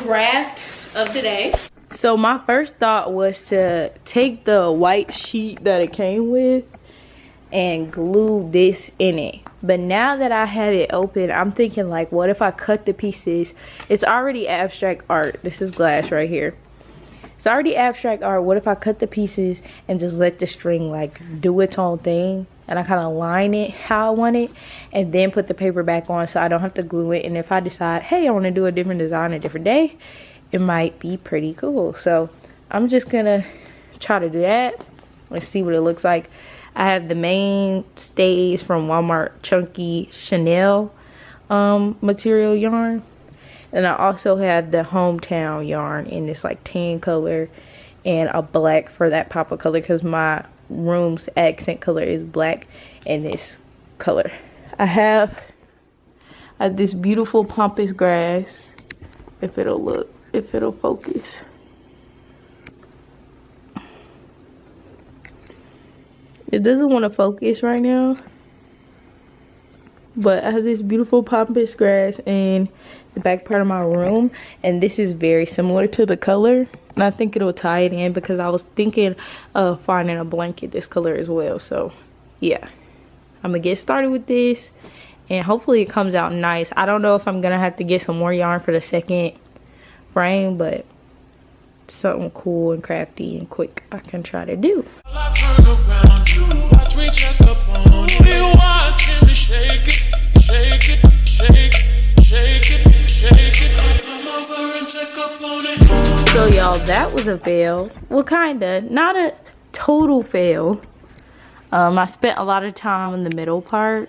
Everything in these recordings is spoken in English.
Craft of the day. So my first thought was to take the white sheet that it came with and glue this in it. But now that I have it open, I'm thinking like, what if I cut the pieces? It's already abstract art. This is glass right here. It's already abstract art. What if I cut the pieces and just let the string like do its own thing, and I kind of line it how I want it, and then put the paper back on so I don't have to glue it. And if I decide, hey, I want to do a different design a different day, it might be pretty cool. So I'm just gonna try to do that. Let's see what it looks like. I have the mainstays from Walmart chunky Chanel material yarn. And I also have the hometown yarn in this like tan color and a black for that pop of color, because my room's accent color is black and this color. I have this beautiful pampas grass, if it'll focus. It doesn't want to focus right now, but I have this beautiful pampas grass in the back part of my room, and this is very similar to the color, and I think it'll tie it in because I was thinking of finding a blanket this color as well. So yeah, I'm gonna get started with this and hopefully it comes out nice. I don't know if I'm gonna have to get some more yarn for the second frame, but something cool and crafty and quick I can try to do. I turn around, you watch me check up on you. You watching me shake it, shake it, shake it, shake it, shake it. Come over and check up on it. So y'all, that was a fail. Well, kinda, not a total fail. I spent a lot of time in the middle part.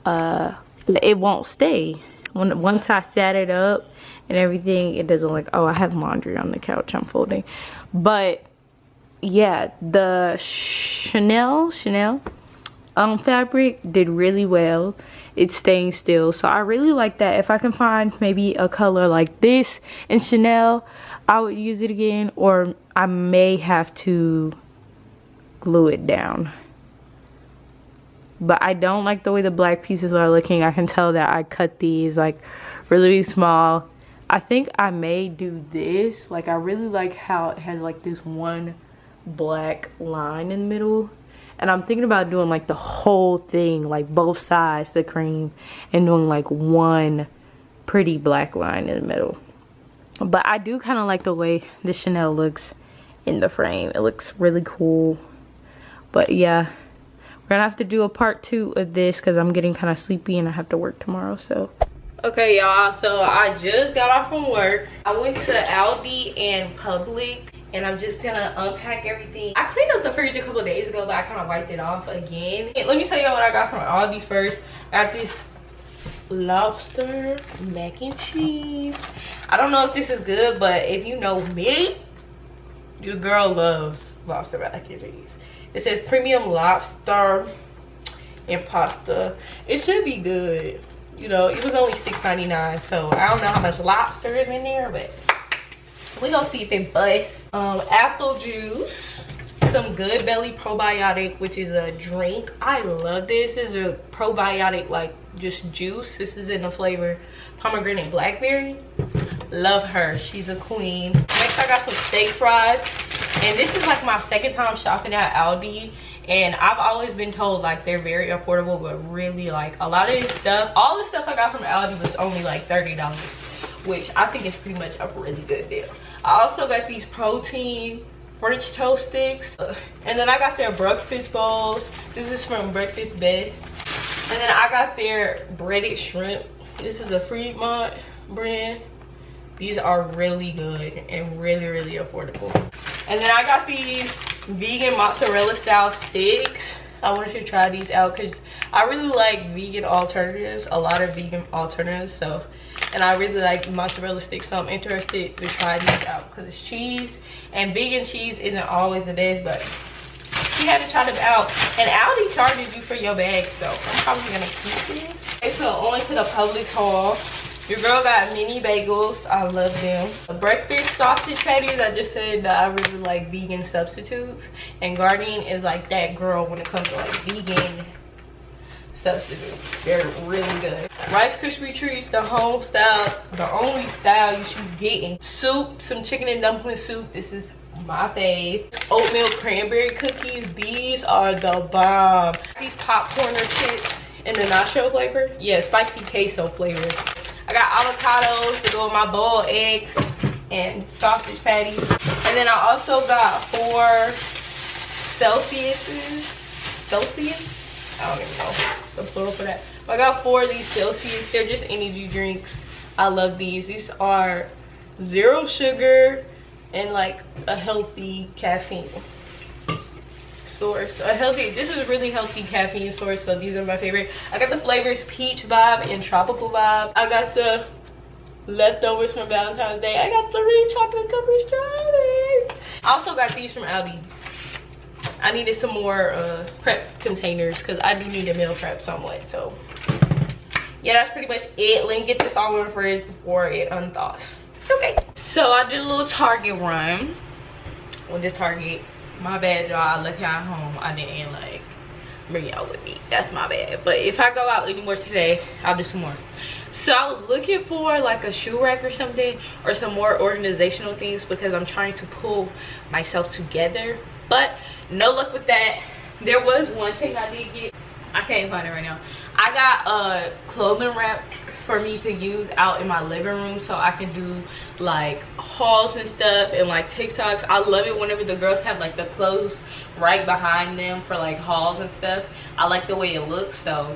It won't stay. Once I set it up and everything, it doesn't look, oh, I have laundry on the couch I'm folding. But yeah, the Chanel fabric did really well. It's staying still, so I really like that. If I can find maybe a color like this in Chanel, I would use it again, or I may have to glue it down. But I don't like the way the black pieces are looking. I can tell that I cut these like really small. I think I may do this. Like, I really like how it has like this one black line in the middle. And I'm thinking about doing like the whole thing, like both sides, the cream, and doing like one pretty black line in the middle. But I do kind of like the way the Chanel looks in the frame. It looks really cool. But yeah, we're gonna have to do a part 2 of this because I'm getting kind of sleepy and I have to work tomorrow. So okay, y'all, so I just got off from work. I went to Aldi and Publix, and I'm just gonna unpack everything. I cleaned up the fridge a couple days ago, but I kind of wiped it off again. And let me tell y'all what I got from Aldi first. I got this lobster mac and cheese. I don't know if this is good, but if you know me, your girl loves lobster mac and cheese. It says premium lobster and pasta. It should be good. You know, it was only $6.99, so I don't know how much lobster is in there, but we're gonna see if it busts. Apple juice, some Good Belly probiotic, which is a drink. I love this. This is a probiotic, like just juice. This is in the flavor pomegranate blackberry. Love her, she's a queen. Next I got some steak fries, and this is like my second time shopping at Aldi, and I've always been told like they're very affordable, but really like a lot of this stuff, all the stuff I got from Aldi was only like $30, which I think is pretty much a really good deal. I also got these protein French toast sticks, and then I got their breakfast bowls. This is from Breakfast Best. And then I got their breaded shrimp. This is a Fremont brand. These are really good and really, really affordable. And then I got these vegan mozzarella style sticks. I wanted to try these out because I really like vegan alternatives, a lot of vegan alternatives. So, and I really like mozzarella sticks, so I'm interested to try these out because it's cheese, and vegan cheese isn't always the best, but you had to try them out. And Aldi charges you for your bag, so I'm probably gonna keep this. Okay, so on to the Publix haul. Your girl got mini bagels. I love them. The breakfast sausage patties. I just said that I really like vegan substitutes. And Guardian is like that girl when it comes to like vegan substitutes. They're really good. Rice Krispie treats, the home style, the only style you should be getting. Soup, some chicken and dumpling soup. This is my fave. Oatmeal cranberry cookies. These are the bomb. These popcorner chips in the nacho flavor. Yeah, spicy queso flavor. I got avocados to go with my boiled eggs and sausage patties. And then I also got 4 Celsiuses. Celsius? I don't even know the plural for that. But I got 4 of these Celsius. They're just energy drinks. I love these. These are 0 sugar and like a healthy caffeine source. This is a really healthy caffeine source, so these are my favorite. I got the flavors peach vibe and tropical vibe. I got the leftovers from Valentine's Day. I got the red chocolate covered strawberry. I also got these from Aldi. I needed some more prep containers because I do need to meal prep somewhat. So yeah, that's pretty much it. Let me get this all in the fridge before it unthaws. Okay, so I did a little Target run with the Target. My bad, y'all. I left y'all at home. I didn't like bring y'all with me. That's my bad. But if I go out anymore today, I'll do some more. So I was looking for like a shoe rack or something, or some more organizational things, because I'm trying to pull myself together. But no luck with that. There was one thing I did get. I can't find it right now. I got a clothing rack for me to use out in my living room, so I can do like hauls and stuff and like TikToks. I love it whenever the girls have like the clothes right behind them for like hauls and stuff. I like the way it looks, so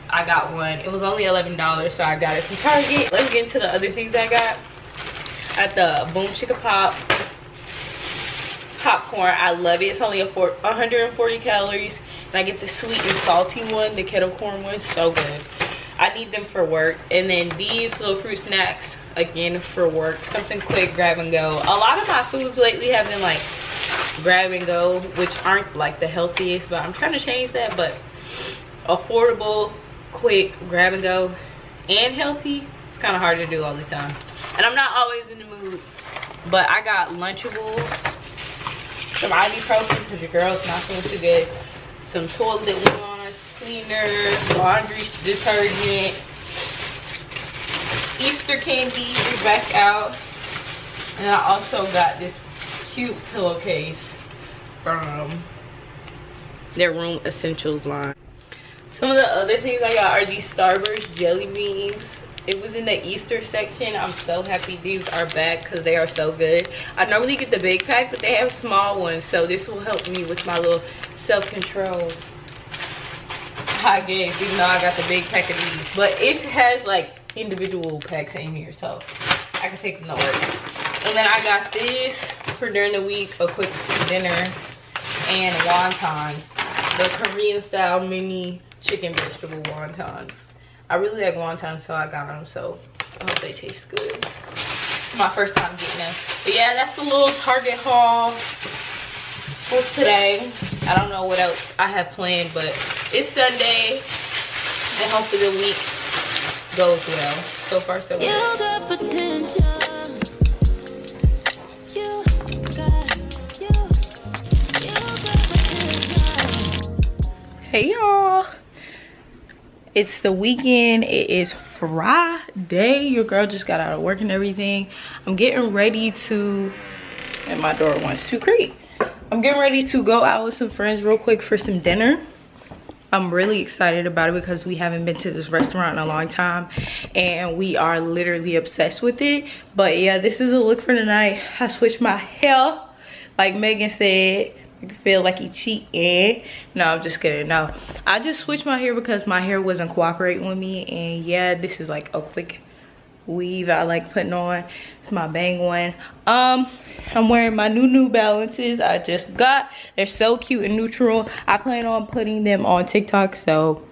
I got one. It was only $11, so I got it from Target. Let's get into the other things I got. At the Boom Chicka Pop popcorn. I love it. It's only 140 calories. And I get the sweet and salty one, the kettle corn one. So good. I need them for work. And then these little fruit snacks, again, for work. Something quick, grab and go. A lot of my foods lately have been like grab and go, which aren't like the healthiest, but I'm trying to change that. But affordable, quick, grab and go, and healthy, it's kind of hard to do all the time. And I'm not always in the mood. But I got Lunchables, some ibuprofen because your girl's not feeling too good, some toilet wands, cleaners, laundry detergent, Easter candy is back out, and I also got this cute pillowcase from their Room Essentials line. Some of the other things I got are these Starburst jelly beans. It was in the Easter section. I'm so happy these are back because they are so good. I normally get the big pack, but they have small ones, so this will help me with my little self-control. I guess, even though I got the big pack of these. But it has like individual packs in here, so I can take them to work. And then I got this for during the week, a quick dinner, and wontons. The Korean style mini chicken vegetable wontons. I really like wontons, so I got them, so I hope they taste good. It's my first time getting them. But yeah, that's the little Target haul for today. I don't know what else I have planned, but it's Sunday, and hopefully the week goes well. So far, so good. You got potential. You got potential. Hey y'all. It's the weekend. It is Friday. Your girl just got out of work and everything. I'm getting ready to, and my door wants to creak. I'm getting ready to go out with some friends real quick for some dinner. I'm really excited about it because we haven't been to this restaurant in a long time and we are literally obsessed with it. But yeah, this is a look for tonight. I switched my hair, like Megan said. You feel like you cheating. No, I'm just kidding. No, I just switched my hair because my hair wasn't cooperating with me. And yeah, this is like a quick weave I like putting on. It's my bang one. I'm wearing my New Balances I just got. They're so cute and neutral. I plan on putting them on TikTok, so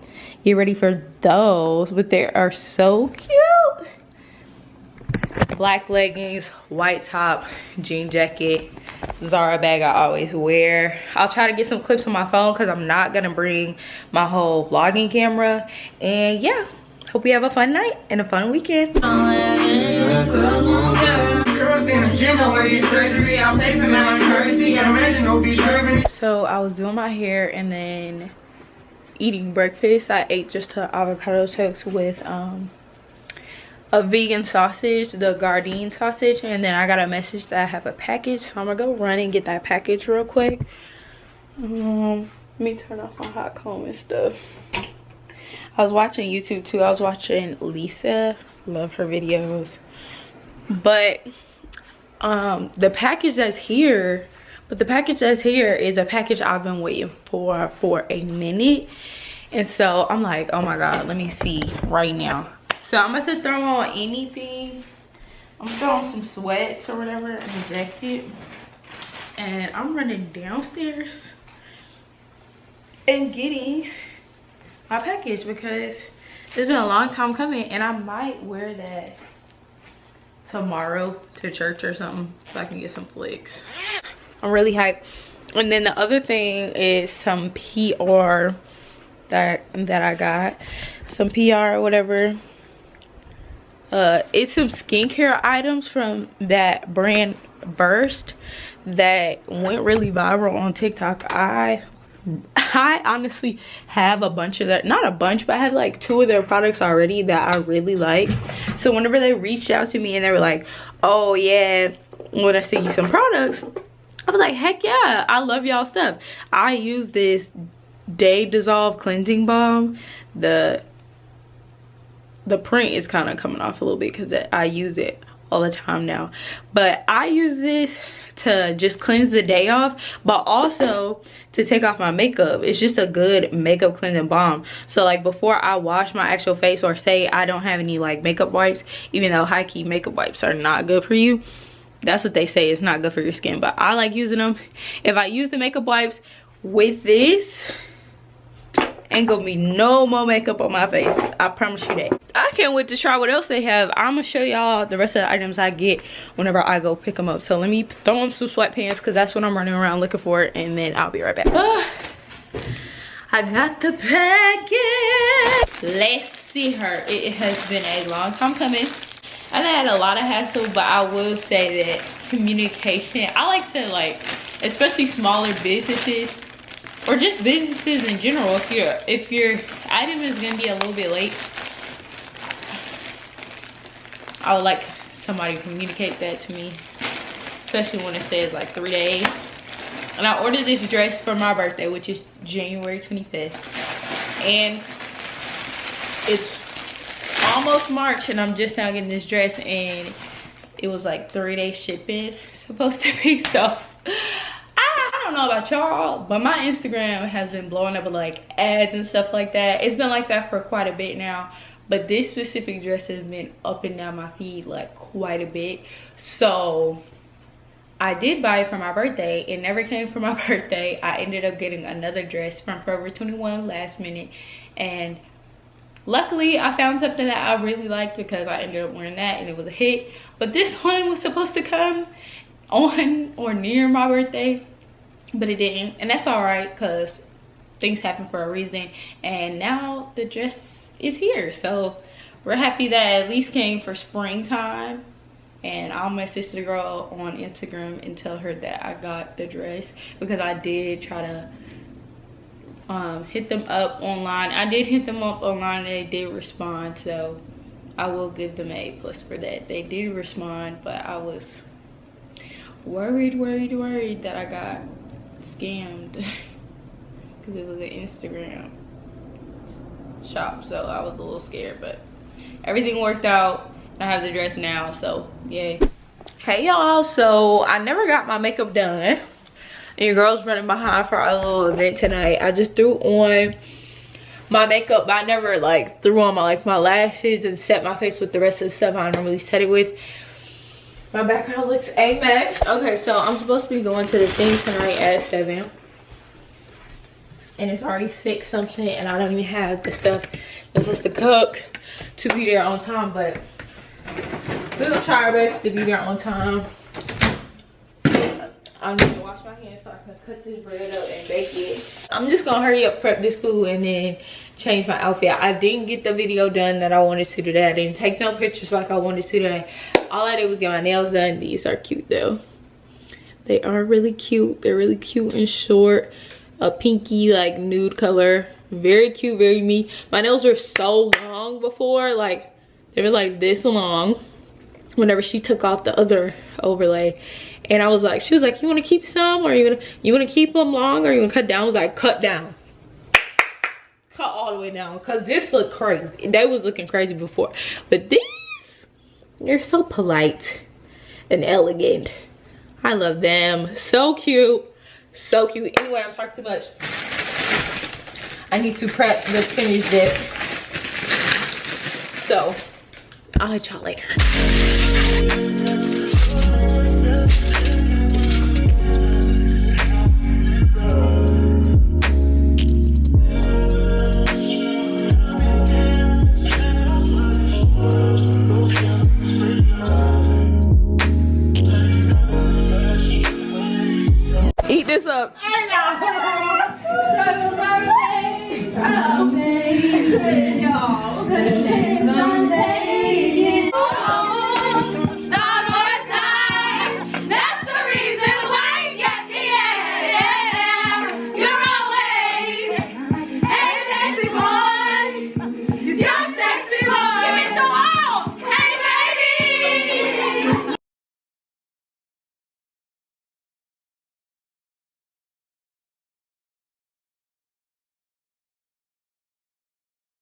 get ready for those. But they are so cute. Black leggings, white top, jean jacket, Zara bag I always wear. I'll try to get some clips on my phone because I'm not gonna bring my whole vlogging camera. And yeah, hope you have a fun night and a fun weekend. So I was doing my hair and then eating breakfast. I ate just an avocado toast with a vegan sausage, the Gardein sausage, and then I got a message that I have a package, so I'm gonna go run and get that package real quick. Let me turn off my hot comb and stuff. I was watching YouTube too. I was watching Lisa, love her videos, but the package that's here is a package I've been waiting for a minute, and so I'm like, oh my god, let me see right now. So I'm about to throw on anything. I'm gonna throw on some sweats or whatever and a jacket, and I'm running downstairs and getting my package because it's been a long time coming, and I might wear that tomorrow to church or something so I can get some flicks. I'm really hyped. And then the other thing is some PR that I got, some PR or whatever. It's some skincare items from that brand Burst that went really viral on TikTok. I honestly have a bunch of that, not a bunch, but I had like 2 of their products already that I really like. So whenever they reached out to me and they were like, oh yeah, when I send you some products, I was like, heck yeah, I love y'all stuff. I use this Day Dissolve cleansing balm. The print is kind of coming off a little bit because I use it all the time now, but I use this to just cleanse the day off, but also to take off my makeup. It's just a good makeup cleansing balm. So like before I wash my actual face, or say I don't have any like makeup wipes, even though high-key makeup wipes are not good for you, that's what they say, it's not good for your skin, but I like using them. If I use the makeup wipes with this, ain't gonna be no more makeup on my face, I promise you that. I can't wait to try what else they have. I'm gonna show y'all the rest of the items I get whenever I go pick them up. So let me throw on some sweatpants because that's what I'm running around looking for, and then I'll be right back. I got the package. Let's see her. It has been a long time coming. I've had a lot of hassle, but I will say that communication, I like to, like, especially smaller businesses or just businesses in general, if your item is gonna be a little bit late, I would like somebody to communicate that to me, especially when it says like 3 days. And I ordered this dress for my birthday, which is January 25th, and it's almost March and I'm just now getting this dress, and it was like 3-day shipping supposed to be. So I don't know about y'all, but my Instagram has been blowing up with like ads and stuff like that. It's been like that for quite a bit now, but this specific dress has been up and down my feed like quite a bit. So I did buy it for my birthday. It never came for my birthday. I ended up getting another dress from Forever 21 last minute, and luckily I found something that I really liked because I ended up wearing that and it was a hit. But this one was supposed to come on or near my birthday, but it didn't, and that's all right because things happen for a reason. And now the dress is here, so we're happy that at least came for springtime. And I'll message the girl on Instagram and tell her that I got the dress, because I did try to hit them up online. I did hit them up online and they did respond, so I will give them A+ for that. They did respond, but I was worried that I got scammed because it was an Instagram shop, so I was a little scared, but everything worked out. I have the dress now, so yay. Hey y'all, so I never got my makeup done, and your girl's running behind for our little event tonight. I just threw on my makeup, but I never like threw on my lashes and set my face with the rest of the stuff I normally set it with. My background looks A-max. Okay, so I'm supposed to be going to the thing tonight at 7, and it's already 6 something, and I don't even have the stuff that's supposed to cook to be there on time, but we're gonna try our best to be there on time. I'm gonna wash my hands so I can cut this bread up and bake it. I'm just gonna hurry up, prep this food, and then change my outfit. I didn't get the video done that I wanted to today. I didn't take no pictures like I wanted to today. All I did was get my nails done. These are cute though. They are really cute. They're really cute and short. A pinky like nude color. Very cute, very me. My nails were so long before, like they were like this long whenever she took off the other overlay. And I was like, she was like, you want to keep some, or you want to keep them long, or you want to cut down? I was like, cut down. Cut all the way down, because this looked crazy. They was looking crazy before, but these, they're so polite and elegant. I love them. So cute, so cute. Anyway, I'm talking too much. I need to prep the finished dip, so I'll hit y'all later.